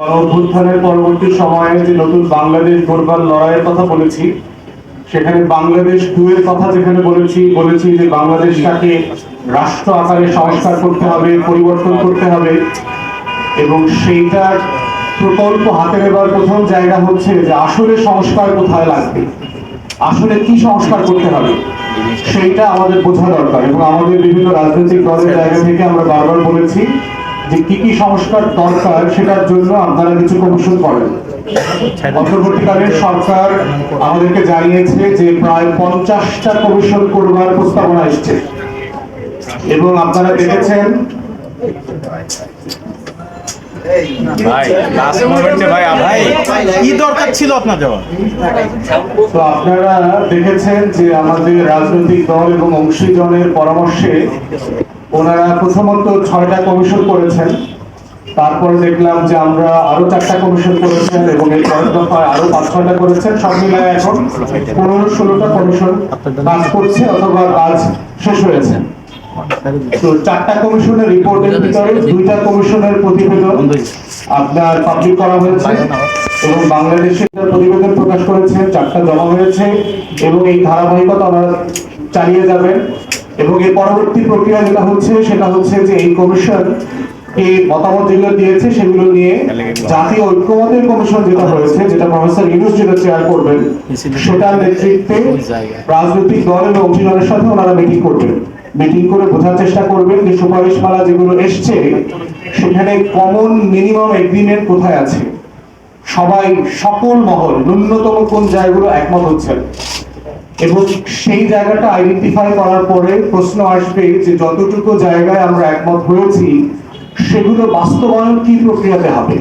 অভ্যুত্থানের পরবর্তী সময়ে যে নতুন বাংলাদেশ গড়বার লড়াইয়ের কথা বলেছি, সেখানে বাংলাদেশ 2 এর কথা যেখানে বলেছি যে বাংলাদেশটাকে রাষ্ট্র আকারে সংস্কার করতে হবে, পরিবর্তন করতে হবে, এবং সেইটার প্রকল্প হাতে নেবার প্রথম জায়গা হচ্ছে যে আসলে সংস্কার কোথায় লাগবে, আসলে কি সংস্কার করতে হবে সেইটা আমাদের বোঝা দরকার। এবং আমাদের বিভিন্ন রাজনৈতিক দলের জায়গা থেকে আমরা বারবার বলেছি যে কি কি সংস্কার দরকার সেটার জন্য আপনারা কিছু কমিশন করেন। অন্তর্বর্তীকালীন সরকার আমাদেরকে জানিয়েছে যে প্রায় 50টা কমিশন করবার প্রস্তাবনা এসছে, এবং আপনারা দেখেছেন আপনারা দেখেছেন যে আমাদের রাজনৈতিক দল এবং অংশীজনের পরামর্শে ওনারা প্রথমত 6টা কমিশন করেছেন, তারপরে দেখলাম যে আমরা আরো 4টা কমিশন করেছেন, এবং এই পরের দফায় আরো 5-6টা করেছেন। সব মিলায় এখন 15-16টা কমিশন কাজ করছে অথবা কাজ শেষ হয়েছে। তো 4টা কমিশনের রিপোর্টের ভিতরে 2টা কমিশনের প্রতিবেদন আপনার পাবলিক করা হয়েছে, এবং বাংলাদেশের প্রতিবেদন প্রকাশ করেছে, 4টা জমা হয়েছে, এবং এই ধারাবাহিকতা আমরা চালিয়ে যাবেন। এবং এর পরবর্তী প্রক্রিয়া যেটা হচ্ছে সেটা হচ্ছে যে এই কমিশন এই মতামত যেগুলো দিয়েছে সেগুলো নিয়ে জাতীয় ঐক্যমতের কমিশন যেটা হয়েছে, যেটা প্রফেসর ইউনূস যেটা চেয়ার করবেন, সেটার নেতৃত্বে রাজনৈতিক দল এবং অংশীদারের সাথে ওনারা মিটিং করে বোঝার চেষ্টা করবেন যে সুপারিশমালা যেগুলো এসছে সেখানে কমন মিনিমাম এগ্রিমেন্ট কোথায় আছে, সবাই সকল মহল ন্যূনতম কোন জায়গাগুলো একমত হচ্ছেন, এবং সেই জায়গাটা আইডেন্টিফাই করার পরে প্রশ্ন আসবে যে যতটুকু জায়গায় আমরা একমত হয়েছি সেগুলো বাস্তবায়ন কি প্রক্রিয়াতে হবে,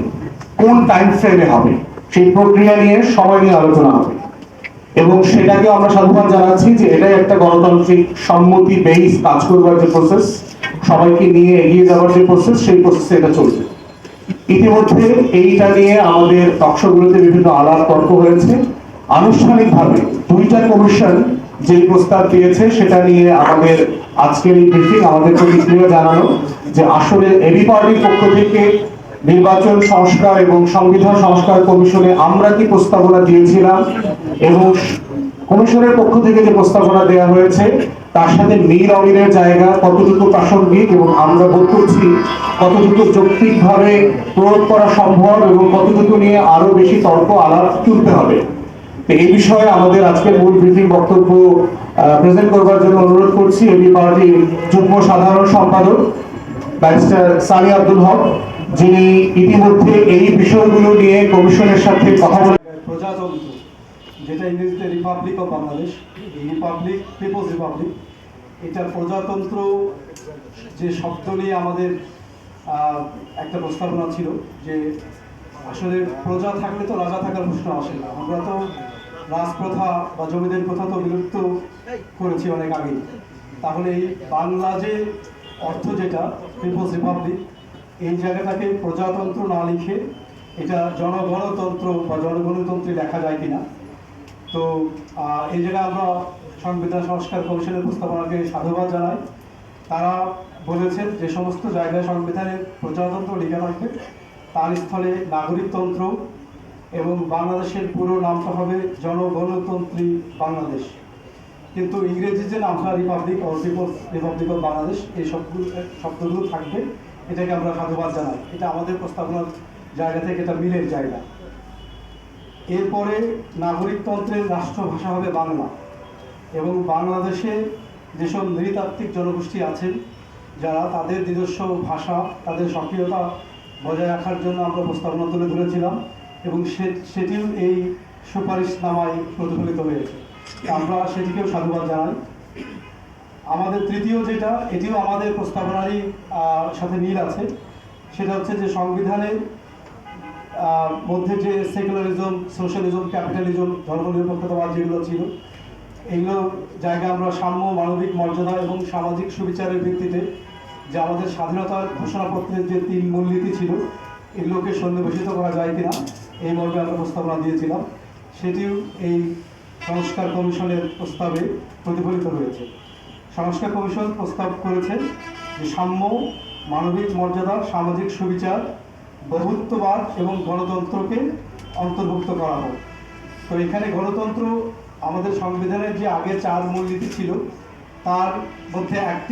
কোন টাইম ফ্রেমে হবে, সেই প্রক্রিয়া নিয়ে সময় নিয়ে আলোচনা হবে। এবং সেটাকে আমরা সাধুবাদ জানাচ্ছি যে এটাই একটা গণতান্ত্রিক সম্মতি বেস কাজ করবার যে প্রসেস, সবাইকে নিয়ে এগিয়ে যাওয়ার যে প্রসেস, সেই প্রসেসে এটা চলছে। ইতিমধ্যে এইটা নিয়ে আমাদের টকশোগুলোতে বিভিন্ন আলাপ তর্ক হয়েছে। আনুষ্ঠানিকভাবে 2টা কমিশন যে প্রস্তাব দিয়েছে সেটা নিয়ে আমাদের আজকের এই ব্রিফিং, আমাদের প্রতিক্রিয়া জানানো যে আসলে এবি পার্টির পক্ষ থেকে নির্বাচন সংস্কার এবং সংবিধান সংস্কার কমিশনে আমরা কি প্রস্তাবনা দিয়েছিলাম এবং কমিশনের পক্ষ থেকে যে প্রস্তাবনা দেওয়া হয়েছে তার সাথে মিল অমিলের জায়গা কতটুকু প্রাসঙ্গিক, এবং আমরা বোধ করছি কতটুকু যৌক্তিকভাবে প্রয়োগ করা সম্ভব, এবং কতটুকু নিয়ে আরো বেশি তর্ক আলাপ তুলতে হবে। এই বিষয়ে আমাদের আজকের মূল ব্রিফিং বক্তব্য প্রেজেন্ট করবার জন্য অনুরোধ করছি এবি পার্টির যুগ্ম সাধারণ সম্পাদক ব্যারিস্টার সানি আব্দুল হক, যিনি ইতিমধ্যে এই বিষয়গুলো নিয়ে কমিশনের সাথে কথা বলে। প্রজাতন্ত্র, যেটা ইংরেজিতে republic of Bangladesh, republic, people's republic, এটা প্রজাতন্ত্র যে শব্দ নিয়ে আমাদের একটা প্রস্তাবনা ছিল যে আসলে প্রজা থাকলে তো রাজা থাকার প্রশ্ন আসে না। আমরা তো রাজপ্রথা বা জমিদের প্রথা তো বিলুপ্ত করেছি অনেক আগে। তাহলে এই বাংলা যে অর্থ যেটা পিপলস রিপাবলিক, এই জায়গাটাকে প্রজাতন্ত্র না লিখে এটা জনগণতন্ত্র বা জনগণতন্ত্রে লেখা যায় কিনা। তো এই জায়গায় আমরা সংবিধান সংস্কার কমিশনের প্রস্তাবনাকে সাধুবাদ জানাই। তারা বলেছেন যে সমস্ত জায়গায় সংবিধানে প্রজাতন্ত্র লেখা থাকবে তার স্থলে নাগরিকতন্ত্র, এবং বাংলাদেশের পুরো নামটা হবে জনগণতন্ত্রী বাংলাদেশ। কিন্তু ইংরেজি যে নামটা republic or people's republic of Bangladesh, এই শব্দগুলো থাকবে, এটাকে আমরা সাধুবাদ জানাই। এটা আমাদের প্রস্তাবনার জায়গা থেকে এটা মিলের জায়গা। এরপরে নাগরিকতন্ত্রের রাষ্ট্রভাষা হবে বাংলা, এবং বাংলাদেশে যেসব নৃতাত্ত্বিক জনগোষ্ঠী আছেন যারা, তাদের নিজস্ব ভাষা, তাদের স্বকীয়তা বজায় রাখার জন্য আমরা প্রস্তাবনা তুলে ধরেছিলাম, এবং সেটিও এই সুপারিশনামায় প্রতিফলিত হয়েছে। আমরা সেটিকেও সাধুবাদ জানাই। আমাদের তৃতীয় যেটা, এটিও আমাদের প্রস্তাবনারই সাথে মিল আছে, সেটা হচ্ছে যে সংবিধানের মধ্যে যে সেকুলারিজম, সোশ্যালিজম, ক্যাপিটালিজম, ধর্মনিরপেক্ষতাবাদ যেগুলো ছিল, এগুলো জায়গায় আমরা সাম্য, মানবিক মর্যাদা এবং সামাজিক সুবিচারের ভিত্তিতে যে আমাদের স্বাধীনতার ঘোষণাপত্রের যে 3 মূলনীতি ছিল, এগুলোকে সন্নিবেশিত করা যায় কিনা এই মর্মে আমরা প্রস্তাবনা দিয়েছিলাম। সেটিও এই সংস্কার কমিশনের প্রস্তাবে প্রতিফলিত হয়েছে। সংস্কার কমিশন প্রস্তাব করেছে যে সাম্য, মানবিক মর্যাদা, সামাজিক সুবিচার বহুত্ববাদ এবং গণতন্ত্রকে অন্তর্ভুক্ত করা হোক। তো এখানে গণতন্ত্র আমাদের সংবিধানের যে আগে 4 মূলনীতি ছিল তার মধ্যে একটি